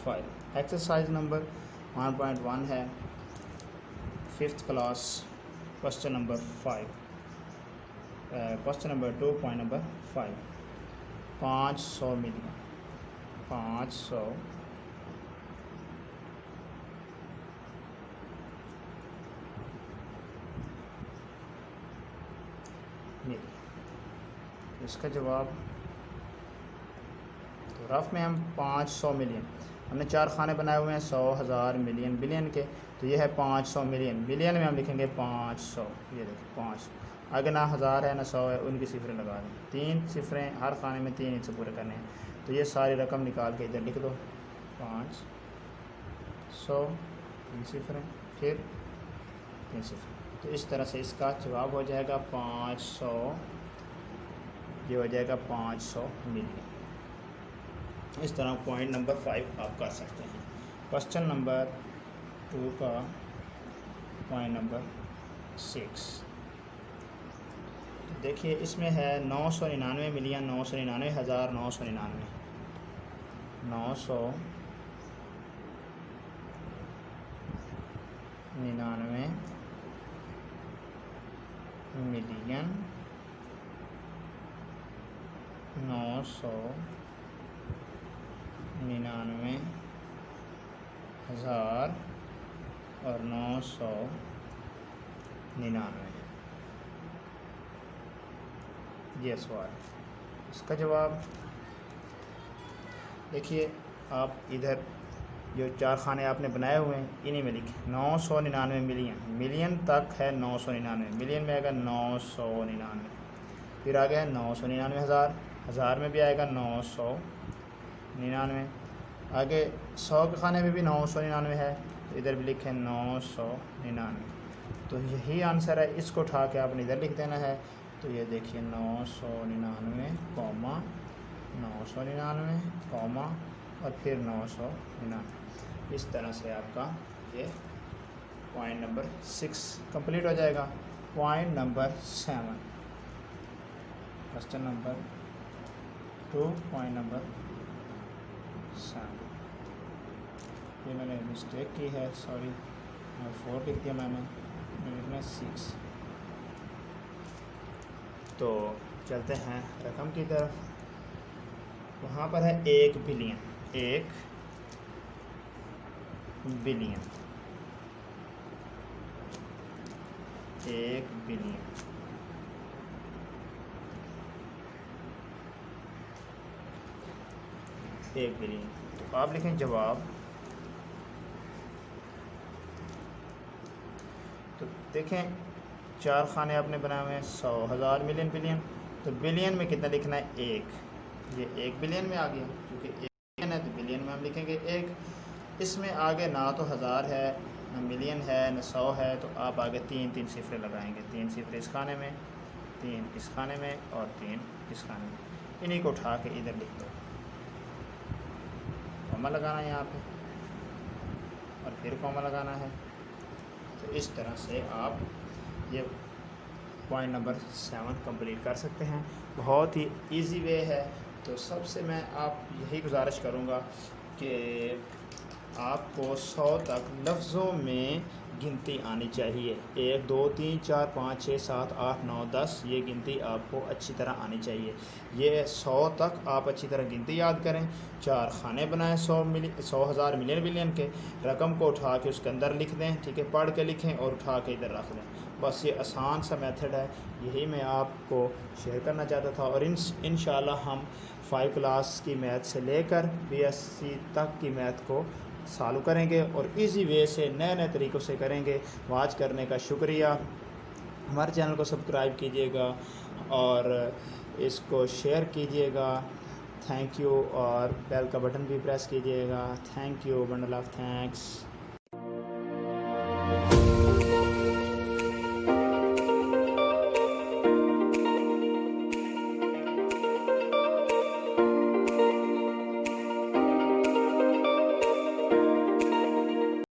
5। Exercise number 1.1 है, 5th class, question number 5। Question number 2 point number 5। 500 million, 500 million. इसका जवाब तो रफ में हम 500 मिलियन, हमने 4 खाने बनाए हुए हैं 100, 1000, मिलियन, बिलियन के, तो ये है 500 मिलियन। मिलियन में हम लिखेंगे 500। ये देखिए 5, आगे ना 1000 है ना 100 है, उनकी सिफरें लगा दें। 3 सिफरें हर खाने में 3 हिस्से पूरे करने हैं, तो ये सारी रकम निकाल के इधर लिख दो। 500, 3 सिफरें, फिर 3 सिफरें, तो इस तरह से इसका जवाब हो जाएगा 500। ये हो जाएगा 500 मिलियन। इस तरह पॉइंट नंबर 5 आप कर सकते हैं। क्वेश्चन नंबर 2 का पॉइंट नंबर 6 देखिए, इसमें है 999 मिलियन, 999 हज़ार, 999, 999 मिलियन, 999 हज़ार और 999। ये सवाल, इसका जवाब देखिए, आप इधर जो 4 खाने आपने बनाए हुए हैं इन्हीं में लिखें। 999 मिलियन, मिलियन तक है 999, मिलियन में आएगा 999, फिर आ गया 999 हज़ार, हज़ार में भी आएगा 999, आगे 100 के खाने में भी 999 है, तो इधर भी लिखें 999। तो यही आंसर है, इसको उठा के आपने इधर लिख देना है। तो ये देखिए 999 कॉमा 999 कॉमा और फिर 999। इस तरह से आपका ये पॉइंट नंबर 6 कंप्लीट हो जाएगा। Point number 7, question number 2 point number 7। ये मैंने मिस्टेक की है, सॉरी, 4 लिख दिया मैंने, लिखना 6। तो चलते हैं रकम की तरफ। वहाँ पर है 1 बिलियन, 1 बिलियन, 1 बिलियन, 1 बिलियन। तो आप लिखें जवाब। तो देखें 4 खाने आपने बनाए हुए हैं 100, 1000, मिलियन, बिलियन, तो बिलियन में कितना लिखना है 1। ये 1 बिलियन में आ गया, क्योंकि 1 बिलियन है तो बिलियन में हम लिखेंगे 1। इसमें आगे ना तो 1000 है, ना मिलियन है, ना 100 है, तो आप आगे 3 सिफरें लगाएंगे। 3 सिफरें इस खाने में, 3 इस खाने में और 3 इस खाने में। इन्हीं को उठा के इधर लिख दो। कॉमा लगाना है यहाँ पे और फिर कॉमा लगाना है। तो इस तरह से आप ये पॉइंट नंबर 7 कंप्लीट कर सकते हैं। बहुत ही इजी वे है। तो सबसे मैं आप यही गुजारिश करूँगा कि आपको 100 तक लफ्ज़ों में गिनती आनी चाहिए। 1 2 3 4 5 6 7 8 9 10, ये गिनती आपको अच्छी तरह आनी चाहिए। ये 100 तक आप अच्छी तरह गिनती याद करें। 4 खाने बनाएं 100 हज़ार, मिलियन, बिलियन के, रकम को उठा के उसके अंदर लिख दें, ठीक है, पढ़ के लिखें और उठा के इधर रख दें। बस ये आसान सा मेथड है, यही मैं आपको शेयर करना चाहता था। और इंशाल्लाह हम 5 क्लास की मैथ से लेकर BSc तक की मैथ को सॉल्व करेंगे और इजी वे से नए नए तरीक़ों से करेंगे। वॉच करने का शुक्रिया। हमारे चैनल को सब्सक्राइब कीजिएगा और इसको शेयर कीजिएगा। Thank you. और बेल का बटन भी प्रेस कीजिएगा। Thank you, bundle of thanks.